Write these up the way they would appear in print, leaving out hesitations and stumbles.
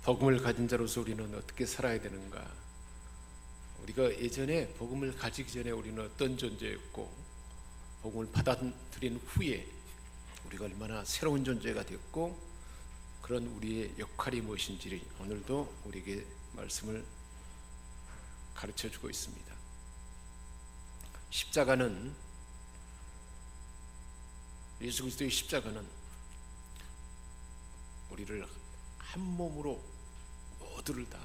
복음을 가진 자로서 우리는 어떻게 살아야 되는가? 우리가 예전에 복음을 가지기 전에 우리는 어떤 존재였고, 복음을 받아들인 후에 우리가 얼마나 새로운 존재가 됐고, 그런 우리의 역할이 무엇인지 오늘도 우리에게 말씀을 가르쳐주고 있습니다. 십자가는, 예수 그리스도의 십자가는 우리를 한 몸으로 모두를 다,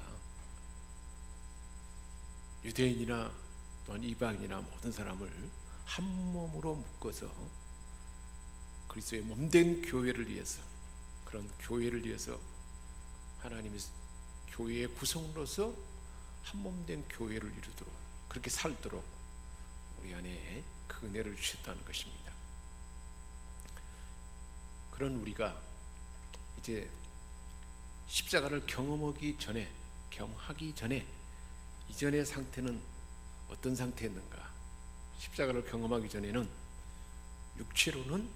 유대인이나 또한 이방인이나 모든 사람을 한 몸으로 묶어서 그리스도의 몸된 교회를 위해서, 그런 교회를 위해서 하나님이 교회의 구성으로서 한 몸된 교회를 이루도록, 그렇게 살도록 우리 안에 그 은혜를 주셨다는 것입니다. 그런 우리가 이제 십자가를 경험하기 전에 이전의 상태는 어떤 상태였는가? 십자가를 경험하기 전에는 육체로는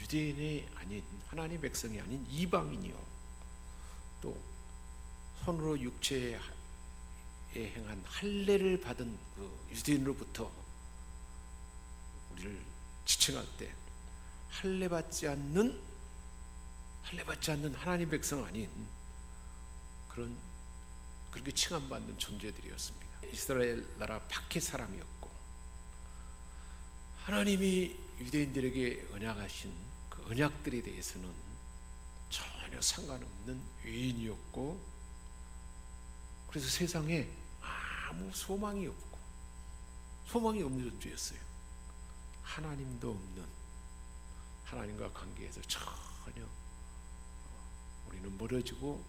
유대인이 아닌, 하나님의 백성이 아닌 이방인이요, 또 손으로 육체에 행한 할례를 받은 그 유대인으로부터 우리를 지칭할 때 할례받지 않는 하나님 백성 아닌 그렇게 칭함받는 존재들이었습니다. 이스라엘 나라 밖의 사람이었고, 하나님이 유대인들에게 언약하신 그 언약들에 대해서는 전혀 상관없는 외인이었고, 그래서 세상에 아무 소망이 없는 존재였어요. 하나님도 없는, 하나님과 관계에서 전혀 우리는 멀어지고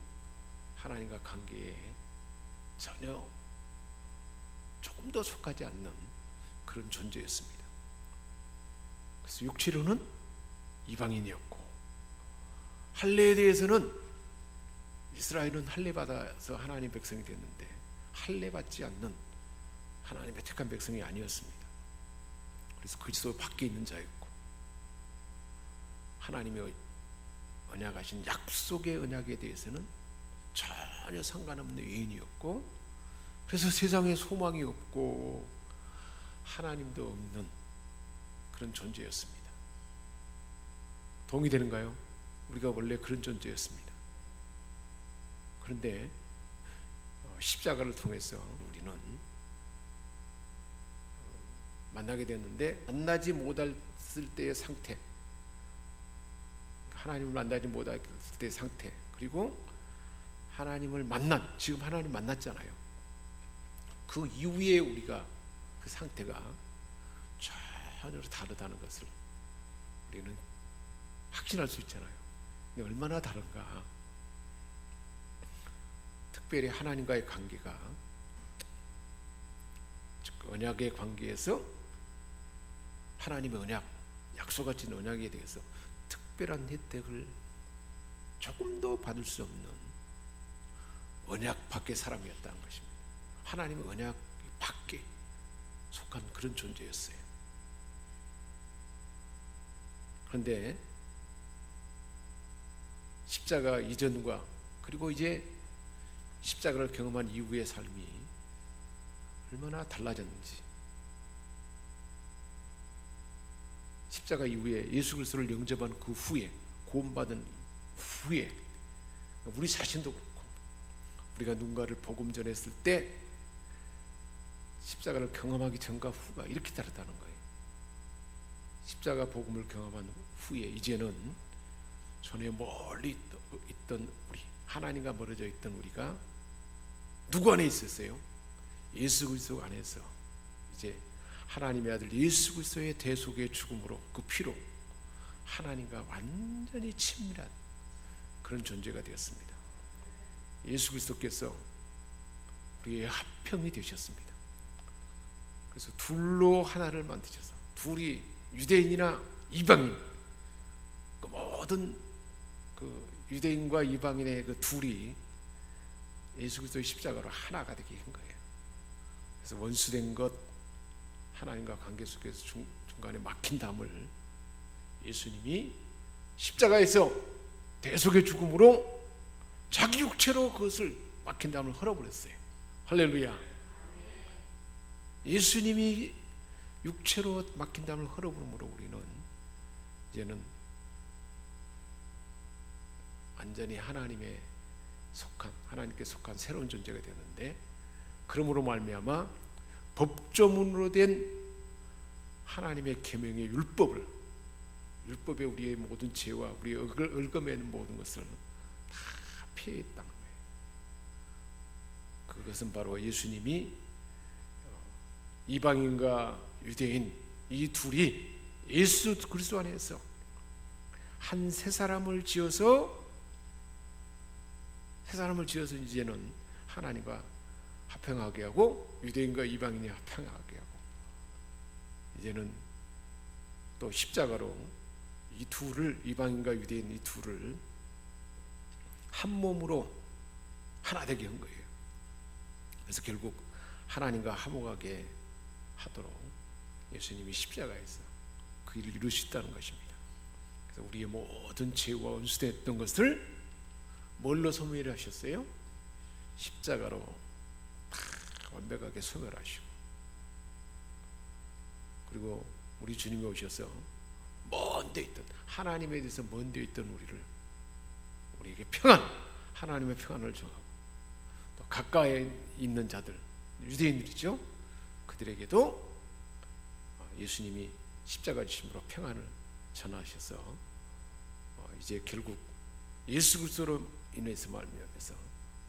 하나님과 관계에 전혀 조금 더 속하지 않는 그런 존재였습니다. 그래서 육체로는 이방인이었고, 할례에 대해서는 이스라엘은 할례 받아서 하나님 백성이 됐는데 할례 받지 않는 하나님의 택한 백성이 아니었습니다. 그래서 그리스도 밖에 있는 자였고, 하나님의 언약하신 약속의 언약에 대해서는 전혀 상관없는 외인이었고, 그래서 세상에 소망이 없고 하나님도 없는 그런 존재였습니다. 동의되는가요? 우리가 원래 그런 존재였습니다. 그런데 십자가를 통해서 우리는 만나게 됐는데, 만나지 못했을 때의 상태, 하나님을 만나지 못했을 때의 상태, 그리고 하나님을 지금 하나님 만났잖아요. 그 이후에 우리가 그 상태가 전혀 다르다는 것을 우리는 확신할 수 있잖아요. 근데 얼마나 다른가? 특별히 하나님과의 관계가, 즉 언약의 관계에서 하나님의 언약, 약속하신 언약에 대해서 특별한 혜택을 조금도 받을 수 없는 언약 밖의 사람이었다는 것입니다. 하나님의 언약 밖에 속한 그런 존재였어요. 그런데 십자가 이전과 그리고 이제 십자가를 경험한 이후의 삶이 얼마나 달라졌는지, 십자가 이후에 예수 그리스도를 영접한 그 후에, 구원받은 후에 우리 자신도 그렇고, 우리가 누군가를 복음 전했을 때 십자가를 경험하기 전과 후가 이렇게 다르다는 거예요. 십자가 복음을 경험한 후에 이제는 전에 멀리 있던 우리, 하나님과 멀어져 있던 우리가 누구 안에 있었어요? 예수 그리스도 안에서 이제 하나님의 아들 예수 그리스도의 대속의 죽음으로, 그 피로 하나님과 완전히 친밀한 그런 존재가 되었습니다. 예수 그리스도께서 우리의 합평이 되셨습니다. 그래서 둘로 하나를 만드셔서, 둘이 유대인이나 이방인, 그 모든 그 유대인과 이방인의 그 둘이 예수 그리스도의 십자가로 하나가 되게 한 거예요. 그래서 원수된 것, 하나님과 관계 속에서 중간에 막힌 담을 예수님이 십자가에서 대속의 죽음으로 자기 육체로 그것을 막힌 담을 헐어버렸어요. 할렐루야. 예수님이 육체로 막힌 담을 헐어버림으로 우리는 이제는 완전히 하나님께 속한 새로운 존재가 되는데, 그러므로 말미암아 법조문으로 된 하나님의 계명의 율법에 우리의 모든 죄와 우리 얽어매는 모든 것을 다 피했다는 거예요. 그것은 바로 예수님이 이방인과 유대인 이 둘이 예수 그리스도 안에서 한 새 사람을 지어서 이제는 하나님과 합평하게 하고 유대인과 이방인이 합평하게 하고, 이제는 또 십자가로 이 둘을, 이방인과 유대인 이 둘을 한 몸으로 하나 되게 한 거예요. 그래서 결국 하나님과 화목하게 하도록 예수님이 십자가에서 그 일을 이루셨다는 것입니다. 그래서 우리의 모든 죄와 원수됐던 것을 뭘로 소멸하셨어요? 십자가로 다 완벽하게 소멸하시고, 그리고 우리 주님이 오셔서 먼 데 있던, 하나님에 대해서 먼 데 있던 우리에게 하나님의 평안을 정하고, 또 가까이 있는 자들, 유대인들이죠, 그들에게도 예수님이 십자가 지심으로 평안을 전하셔서 이제 결국 예수 그리스도로 인해서 말미암아서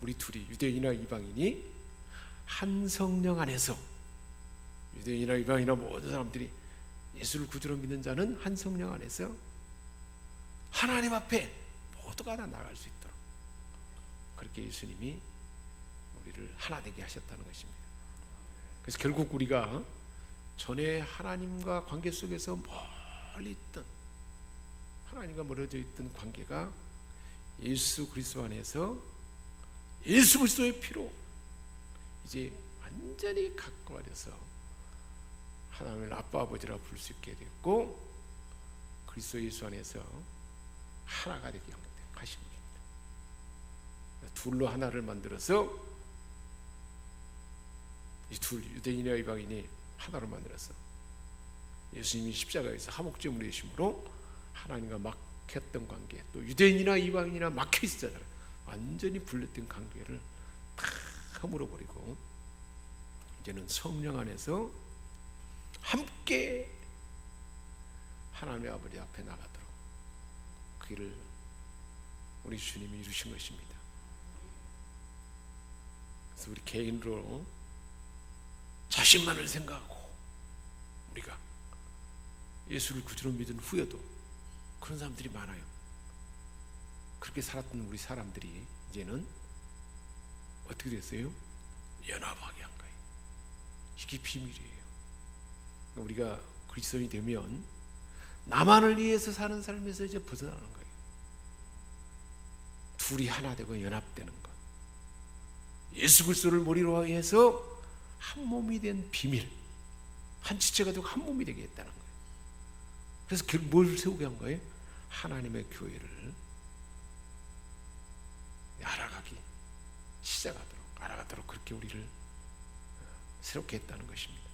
우리 둘이, 유대인이나 이방인이 한 성령 안에서, 유대인이나 이방인이나 모든 사람들이 예수를 구주로 믿는 자는 한 성령 안에서 하나님 앞에 모두가 다 나갈 수 있도록 그렇게 예수님이 우리를 하나 되게 하셨다는 것입니다. 그래서 결국 우리가 전에 하나님과 관계 속에서 멀리 있던, 하나님과 멀어져 있던 관계가 예수 그리스도 안에서 예수 그리스도의 피로 이제 완전히 가까워져서 하나님을 아빠 아버지라 부를 수 있게 됐고, 그리스도 예수 안에서 하나가 되게 하신 겁니다. 둘로 하나를 만들어서 이 둘, 유대인이나 이방인이 하나로 만들어서 예수님이 십자가에서 화목제물이 되심으로 하나님과 막혔던 관계, 또 유대인이나 이방인이나 막혀 있었잖아요. 완전히 분裂된 관계를 다 허물어버리고 이제는 성령 안에서 함께 하나님의 아버지 앞에 나가도록 그 일을 우리 주님이 이루신 것입니다. 그래서 우리 개인으로 자신만을 생각하고 우리가 예수를 구주로 믿은 후에도 그런 사람들이 많아요. 그렇게 살았던 우리 사람들이 이제는 어떻게 됐어요? 연합하게 한 거예요. 이게 비밀이에요. 우리가 그리스도인이 되면 나만을 위해서 사는 삶에서 이제 벗어나는 거예요. 둘이 하나 되고 연합되는 것, 예수 그리스도를 머리로 해서 한 몸이 된 비밀, 한 지체가 되고 한 몸이 되게 했다는 거예요. 그래서 뭘 세우게 한 거예요? 하나님의 교회를 알아가도록 그렇게 우리를 새롭게 했다는 것입니다.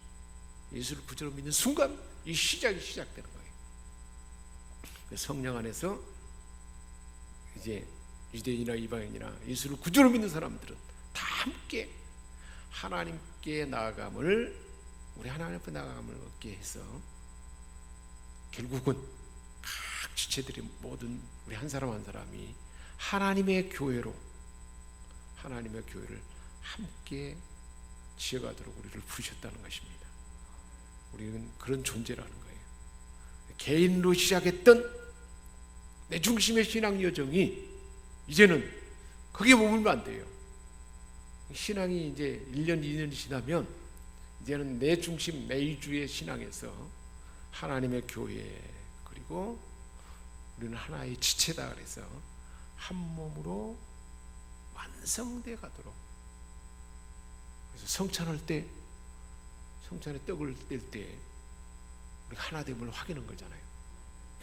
예수를 구주로 믿는 순간 이 시작이 시작되는 거예요. 성령 안에서 이제 유대인이나 이방인이나 예수를 구주로 믿는 사람들은 다 함께 하나님께 나아감을, 우리 하나님 앞에 나아감을 얻게 해서 결국은 각 지체들이 모든 우리 한 사람 한 사람이 하나님의 교회를 함께 지어가도록 우리를 부르셨다는 것입니다. 우리는 그런 존재라는 거예요. 개인으로 시작했던 내 중심의 신앙 여정이 이제는 거기에 머물면 안 돼요. 신앙이 이제 1년, 2년이 지나면 이제는 내 중심, 내 위주의 신앙에서 하나님의 교회, 그리고 우리는 하나의 지체다 그래서 한 몸으로 완성돼 가도록. 그래서 성찬할 때, 성찬에 떡을 뗄 때 우리 하나됨을 확인한 거잖아요.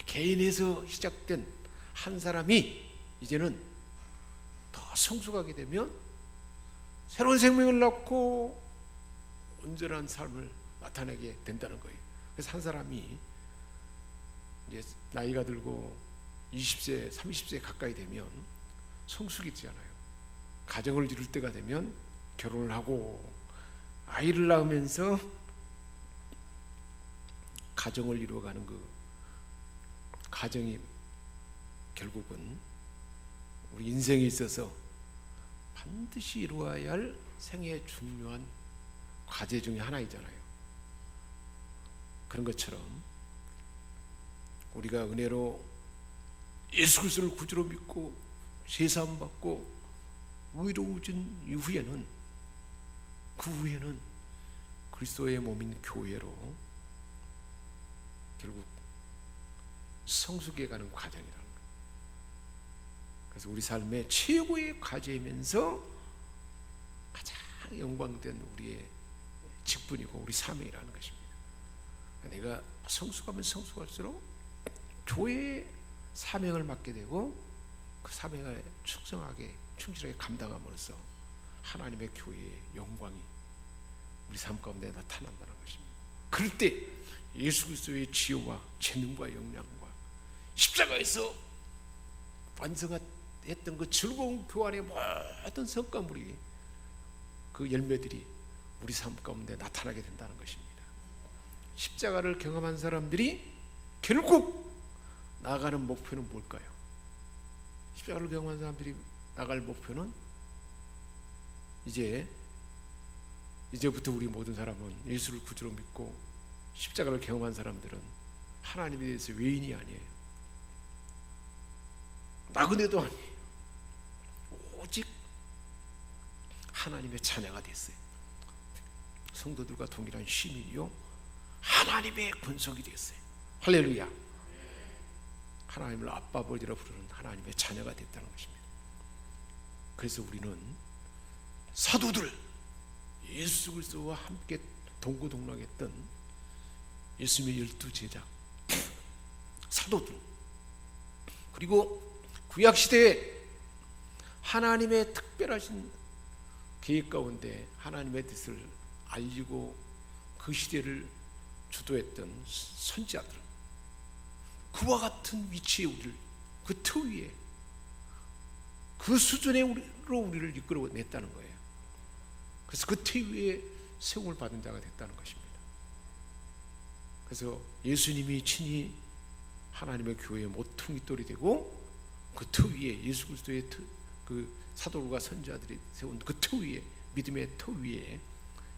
개인에서 시작된 한 사람이 이제는 더 성숙하게 되면 새로운 생명을 낳고 온전한 삶을 나타내게 된다는 거예요. 그래서 한 사람이 이제 나이가 들고 20세, 30세 가까이 되면 성숙이 되잖아요. 가정을 이룰 때가 되면 결혼을 하고 아이를 낳으면서 가정을 이루어가는 그 가정이 결국은 우리 인생에 있어서 반드시 이루어야 할 생애의 중요한 과제 중에 하나이잖아요. 그런 것처럼 우리가 은혜로 예수 그리스도를 구주로 믿고 세사함 받고 의로워진 이후에는 그 후에는 그리스도의 몸인 교회로 결국 성숙해 가는 과정이라는 거예요. 그래서 우리 삶의 최고의 과제이면서 가장 영광된 우리의 직분이고 우리 사명이라는 것입니다. 내가 성숙하면 성숙할수록 교회의 사명을 맡게 되고 그 사명을 충실하게 감당함으로써 하나님의 교회의 영광이 우리 삶 가운데 나타난다는 것입니다. 그럴 때 예수 그리스도의 지혜와 재능과 역량과 십자가에서 완성했던 그 즐거운 교환의 모든 성과물이 그 열매들이 우리 삶 가운데 나타나게 된다는 것입니다. 십자가를 경험한 사람들이 결국 나아가는 목표는 뭘까요? 십자가를 경험한 사람들이 나갈 목표는 이제부터 우리 모든 사람은 예수를 구주로 믿고 십자가를 경험한 사람들은 하나님에 대해서 외인이 아니에요. 나그네도 아니에요. 오직 하나님의 자녀가 됐어요. 성도들과 동일한 시민이요 하나님의 권속이 됐어요. 할렐루야. 하나님을 아빠 아버지라 부르는 하나님의 자녀가 됐다는 것입니다. 그래서 우리는 사도들, 예수 그리스도와 함께 동고동락했던 예수님의 12제자 사도들, 그리고 구약시대에 하나님의 특별하신 계획 가운데 하나님의 뜻을 알리고 그 시대를 주도했던 선지자들, 그와 같은 위치에 우리를, 그 터 위에, 그 수준으로 우리를 이끌어냈다는 거예요. 그래서 그 터 위에 세움을 받은 자가 됐다는 것입니다. 그래서 예수님이 친히 하나님의 교회의 모퉁이돌이 되고 그 터 위에 예수 그리스도의 그 사도들과 선지자들이 세운 그 터 위에, 믿음의 터 위에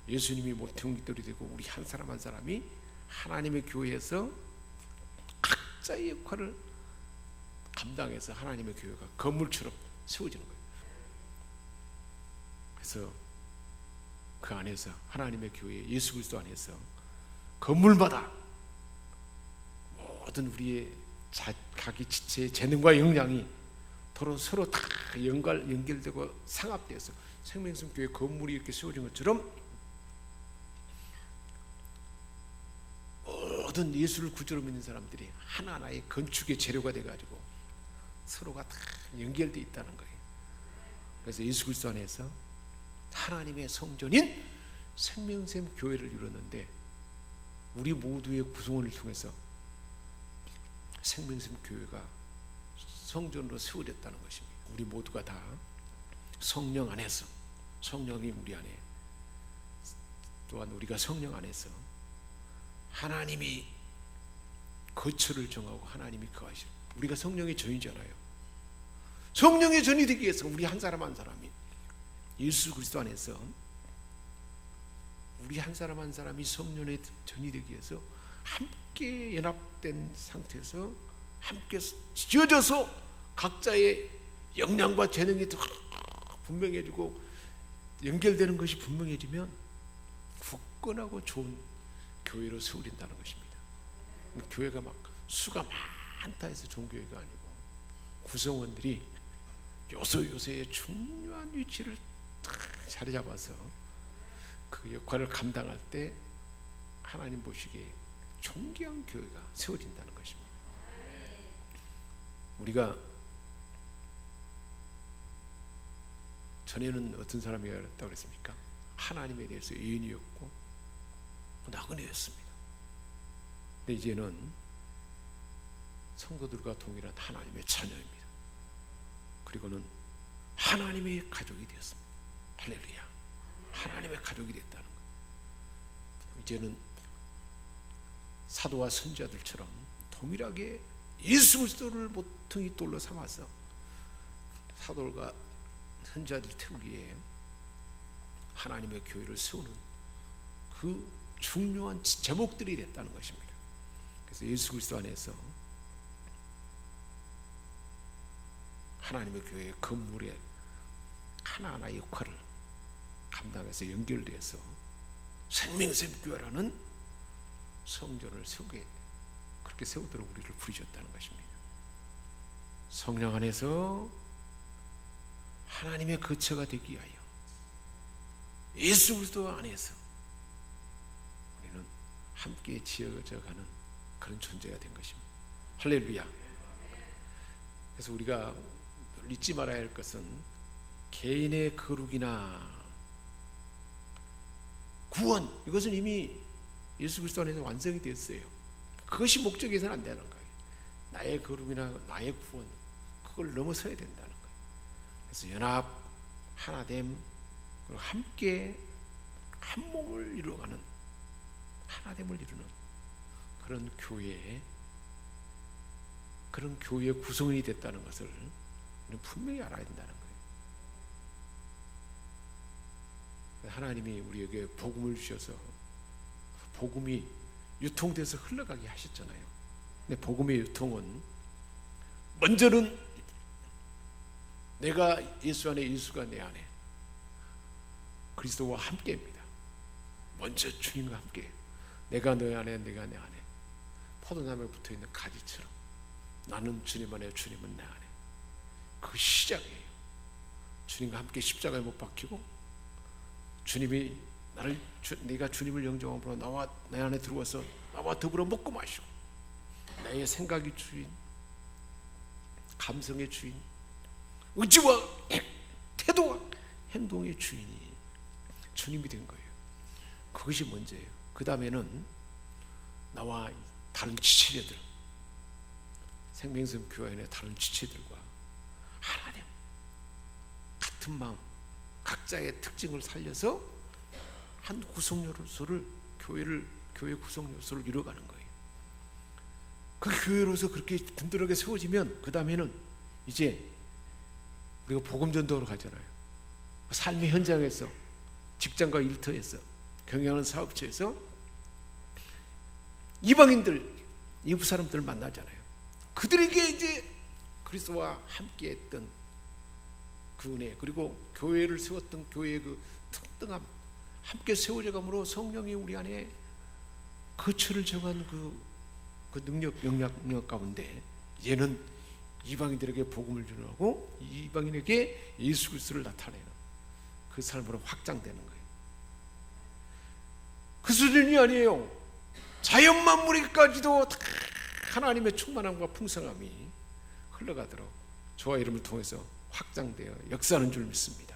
예수님이 모퉁이돌이 되고 우리 한 사람 한 사람이 하나님의 교회에서 각자의 역할을 감당해서 하나님의 교회가 건물처럼 세워지는 거예요. 그래서 그 안에서 하나님의 교회, 예수 그리스도 안에서 건물마다 모든 우리의 각기 지체의 재능과 역량이 서로 다 연결되고 상합되어서 생명성 교회 건물이 이렇게 세워진 것처럼 모든 예수를 구주로 믿는 사람들이 하나하나의 건축의 재료가 돼가지고 서로가 다 연결되어 있다는 거예요. 그래서 예수 그리스도 안에서 하나님의 성전인 생명샘 교회를 이뤘는데 우리 모두의 구성원을 통해서 생명샘 교회가 성전으로 세워졌다는 것입니다. 우리 모두가 다 성령 안에서, 성령이 우리 안에, 또한 우리가 성령 안에서 하나님이 거처를 정하고 하나님이 거하시고 우리가 성령의 전이잖아요. 성령의 전이 되기 위해서 우리 한 사람 한 사람이 예수 그리스도 안에서 우리 한 사람 한 사람이 성령의 전이 되기 위해서 함께 연합된 상태에서 함께 지어져서 각자의 역량과 재능이 분명해지고 연결되는 것이 분명해지면 굳건하고 좋은 교회로 세워진다는 것입니다. 교회가 막 수가 많다 해서 좋은 교회가 아니고 구성원들이 요소요소의 중요한 위치를 딱 자리 잡아서 그 역할을 감당할 때 하나님 보시기에 존귀한 교회가 세워진다는 것입니다. 우리가 전에는 어떤 사람이었다고 그랬습니까? 하나님에 대해서 예언이었고 나그네였습니다. 근데 이제는 성도들과 동일한 하나님의 자녀입니다. 그리고는 하나님의 가족이 되었습니다. 할렐루야. 하나님의 가족이 됐다는 것. 이제는 사도와 선지자들처럼 동일하게 예수 그리스도를 모퉁이 돌로 삼아서 사도들과 선지자들 태우기에 하나님의 교회를 세우는 그 중요한 제목들이 됐다는 것입니다. 그래서 예수 그리스도 안에서 하나님의 교회의 건물의 하나하나의 역할을 감당해서 연결되어서 생명샘교회라는 성전을 세우게, 그렇게 세우도록 우리를 부르셨다는 것입니다. 성령 안에서 하나님의 거처가 되기 위하여 예수 그리스도 안에서 우리는 함께 지어져가는 그런 존재가 된 것입니다. 할렐루야. 그래서 우리가 잊지 말아야 할 것은 개인의 거룩이나 구원, 이것은 이미 예수 그리스도 안에서 완성이 되었어요. 그것이 목적이어서는 안 되는 거예요. 나의 거룩이나 나의 구원, 그걸 넘어서야 된다는 거예요. 그래서 연합, 하나됨, 그리고 함께 한 몸을 이루어가는, 하나됨을 이루는 그런 교회의 구성원이 됐다는 것을 우리는 분명히 알아야 된다는 거예요. 하나님이 우리에게 복음을 주셔서 복음이 유통돼서 흘러가게 하셨잖아요. 근데 복음의 유통은 먼저는 내가 예수 안에, 예수가 내 안에, 그리스도와 함께입니다. 먼저 주님과 함께, 내가 너 안에, 내가 내 안에, 포도나무에 붙어있는 가지처럼 나는 주님 안에, 주님은 내 안에. 그 시작이에요. 주님과 함께 십자가에 못 박히고 주님이 내가 주님을 영접함으로 나와 내 안에 들어와서 나와 더불어 먹고 마시고, 나의 생각의 주인, 감성의 주인, 의지와 태도와 행동의 주인이 주님이 된 거예요. 그것이 먼저예요. 그 다음에는 나와 다른 지체들, 생명샘 교회의 다른 지체들과 하나님 같은 마음, 각자의 특징을 살려서 한 구성 요소를, 교회 구성 요소를 이루어가는 거예요. 그 교회로서 그렇게 든든하게 세워지면 그 다음에는 이제 우리가 복음전도로 가잖아요. 삶의 현장에서, 직장과 일터에서, 경영하는 사업체에서 이방인들, 이웃 사람들을 만나잖아요. 그들에게 이제 그리스도와 함께했던 그 은혜, 그리고 교회를 세웠던 교회의 그 특등함, 함께 세워져감으로 성령이 우리 안에 거처를 정한 그 능력, 영향력 가운데 이제는 이방인들에게 복음을 전하고 이방인에게 예수 그리스도를 나타내는 그 삶으로 확장되는 거예요. 그 수준이 아니에요. 자연 만물에까지도 다 하나님의 충만함과 풍성함이 흘러가도록 저와 이름을 통해서 확장되어 역사하는 줄 믿습니다.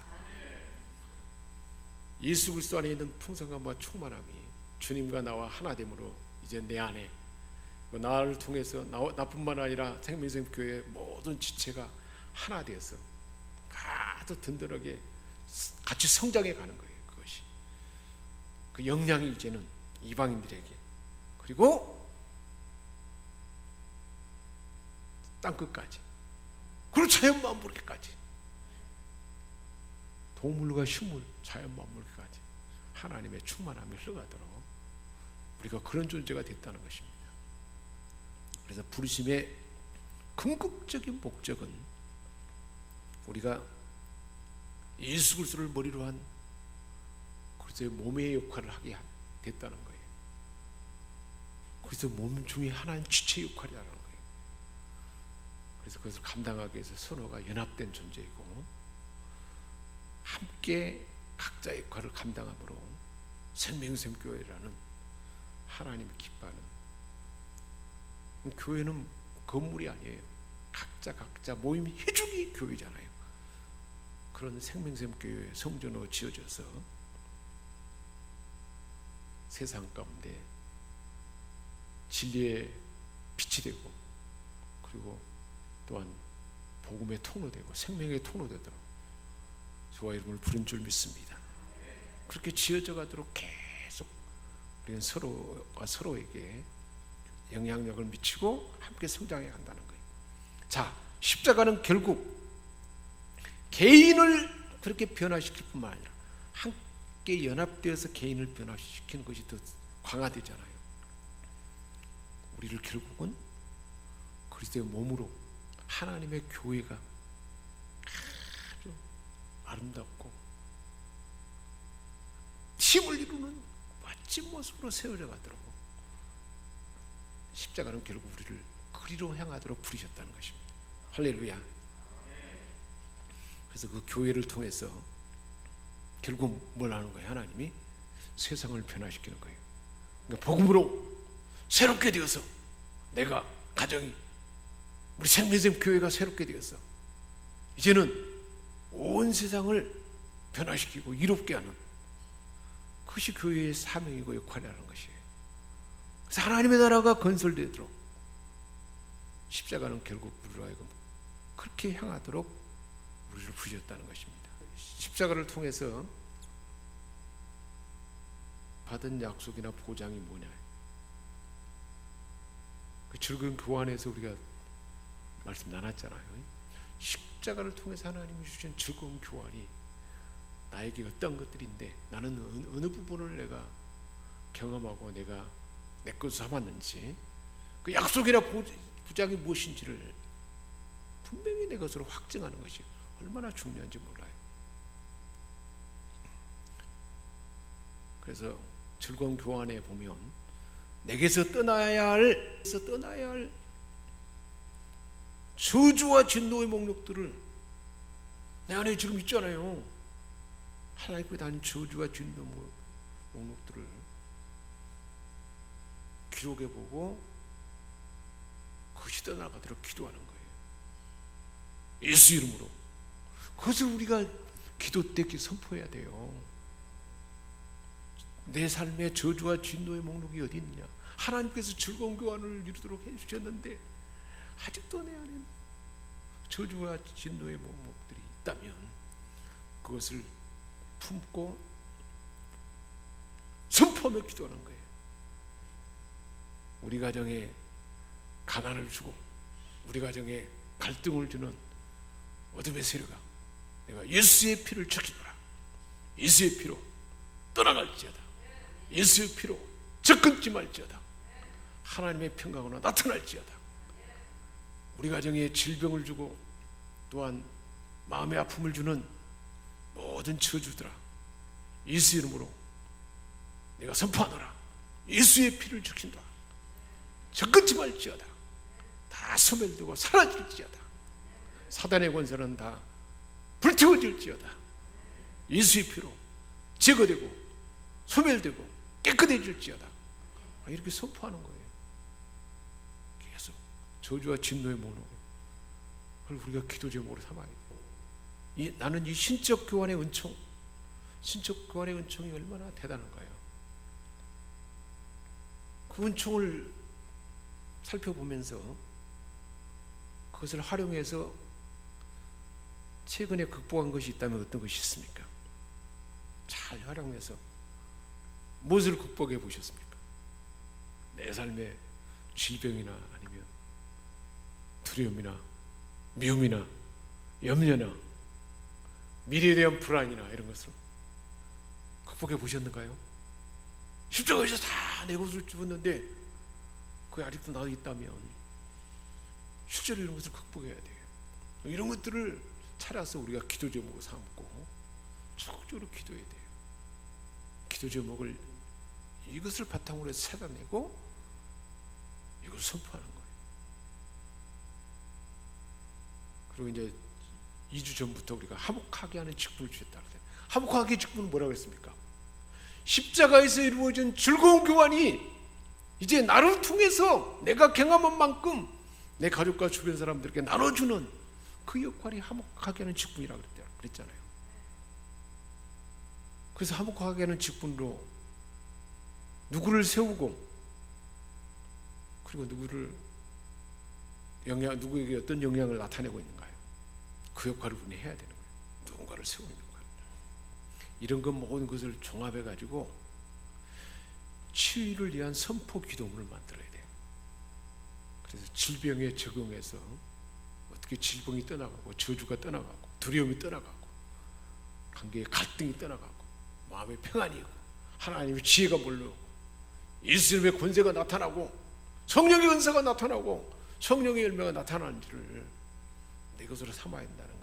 예수 그리스도 안에 있는 풍성함과 충만함이 주님과 나와 하나됨으로 이제 내 안에, 나를 통해서 나뿐만 아니라 생명샘 교회의 모든 지체가 하나 되어서 아주 든든하게 같이 성장해 가는 거예요. 그것이 그 영향이 이제는 이방인들에게, 그리고 땅끝까지, 그리고 자연 만물에까지, 동물과 식물, 자연 만물에까지 하나님의 충만함이 흘러가도록 우리가 그런 존재가 됐다는 것입니다. 그래서 부르심의 궁극적인 목적은 우리가 예수 그리스도를 머리로 한 그리스도의 몸의 역할을 하게 됐다는 거예요. 그래서 몸 중에 하나는 지체 역할이라는 거예요. 그래서 그것을 감당하기 위해서 서로가 연합된 존재이고 함께 각자의 역할을 감당함으로 생명샘 교회라는 하나님이 기뻐하는, 교회는 건물이 아니에요. 각자 모임이 해주기 교회잖아요. 그런 생명샘교회 성전으로 지어져서 세상 가운데 진리의 빛이 되고, 그리고 또한 복음의 통로 되고 생명의 통로 되도록 주와 이름을 부른 줄 믿습니다. 그렇게 지어져 가도록 계속 우리는 서로가 서로에게 영향력을 미치고 함께 성장해 간다는 거예요. 자, 십자가는 결국 개인을 그렇게 변화시킬 뿐만 아니라 함께 연합되어서 개인을 변화시키는 것이 더 강화되잖아요. 우리를 결국은 그리스도의 몸으로 하나님의 교회가 아주 아름답고 팀을 이루는 멋진 모습으로 세워져 가도록 십자가는 결국 우리를 그리로 향하도록 부르셨다는 것입니다. 할렐루야. 그래서 그 교회를 통해서 결국 뭘 하는 거예요? 하나님이 세상을 변화시키는 거예요. 그러니까 복음으로 새롭게 되어서 내가 가정이 우리 생명샘 교회가 새롭게 되어서 이제는 온 세상을 변화시키고 이롭게 하는 그것이 교회의 사명이고 역할이라는 것이에요. 그래서 하나님의 나라가 건설되도록 십자가는 결국 우리로 하여금 그렇게 향하도록 우리를 부르셨다는 것입니다. 십자가를 통해서 받은 약속이나 보장이 뭐냐? 그 즐거운 교환에서 우리가 말씀 나눴잖아요. 십자가를 통해서 하나님이 주신 즐거운 교환이 나에게 어떤 것들인데 나는 어느 부분을 내가 경험하고 내가 내 것으로 삼았는지, 그 약속이나 보장이 무엇인지를 분명히 내 것으로 확증하는 것이 얼마나 중요한지 몰라요. 그래서 즐거운 교환에 보면 내게서 떠나야 할 저주와 진노의 목록들을 내 안에 지금 있잖아요. 하나님께 단 저주와 진노 목록들을 기록해보고 그것이 떠나가도록 기도하는 거예요. 예수 이름으로. 그것을 우리가 기도 때 선포해야 돼요. 내 삶의 저주와 진노의 목록이 어디 있느냐? 하나님께서 즐거운 교환을 이루도록 해주셨는데 아직도 내 안에 저주와 진노의 목록들이 있다면 그것을 품고 선포하며 기도하는 거예요. 우리 가정에 가난을 주고 우리 가정에 갈등을 주는 어둠의 세력아, 내가 예수의 피를 적시노라. 예수의 피로 떠나갈지어다. 예수의 피로 접근지 말지어다. 하나님의 평강으로 나타날지어다. 우리 가정에 질병을 주고 또한 마음의 아픔을 주는 모든 저주들아, 예수 이름으로 내가 선포하노라. 예수의 피를 적신다. 접근지 말지어다. 다 소멸되고 사라질지어다. 사단의 권세는 다 불태워질지어다. 예수의 피로 제거되고 소멸되고 깨끗해질지어다. 이렇게 선포하는 거예요. 계속 저주와 진노의 목록을 우리가 기도 제목으로 삼아야 돼요. 나는 이 신적 교환의 은총, 신적 교환의 은총이 얼마나 대단한가요? 그 은총을 살펴보면서 그것을 활용해서 최근에 극복한 것이 있다면 어떤 것이 있습니까? 잘 활용해서 무엇을 극복해 보셨습니까? 내 삶의 질병이나 아니면 두려움이나 미움이나 염려나 미래에 대한 불안이나 이런 것을 극복해 보셨는가요? 십자가에서 다 내 것을 죽었는데 그게 아직도 나도 있다면 실제로 이런 것을 극복해야 돼요. 이런 것들을 찾아서 우리가 기도 제목을 삼고 적극적으로 기도해야 돼요. 기도 제목을 이것을 바탕으로 해서 찾아내고 이걸 선포하는 거예요. 그리고 이제 2주 전부터 우리가 화목하게 하는 직분을 주셨다고 했어요. 화목하게 직분은 뭐라고 했습니까? 십자가에서 이루어진 즐거운 교환이 이제 나를 통해서 내가 경험한 만큼 내 가족과 주변 사람들에게 나눠주는 그 역할이 화목하게 하는 직분이라고 그랬잖아요. 그래서 화목하게는 직분으로 누구를 세우고, 그리고 누구에게 어떤 영향을 나타내고 있는가요? 그 역할을 우리 해야 되는 거예요. 누군가를 세우는 거예요. 이런 것 모든 것을 종합해 가지고 치유를 위한 선포 기도문을 만들어야 돼요. 그래서 질병에 적응해서 어떻게 질병이 떠나가고, 저주가 떠나가고, 두려움이 떠나가고, 관계의 갈등이 떠나가고, 마음의 평안이 있고, 하나님의 지혜가 몰려오고, 예수님의 권세가 나타나고, 성령의 은사가 나타나고, 성령의 열매가 나타나는지를 내 것으로 삼아야 한다는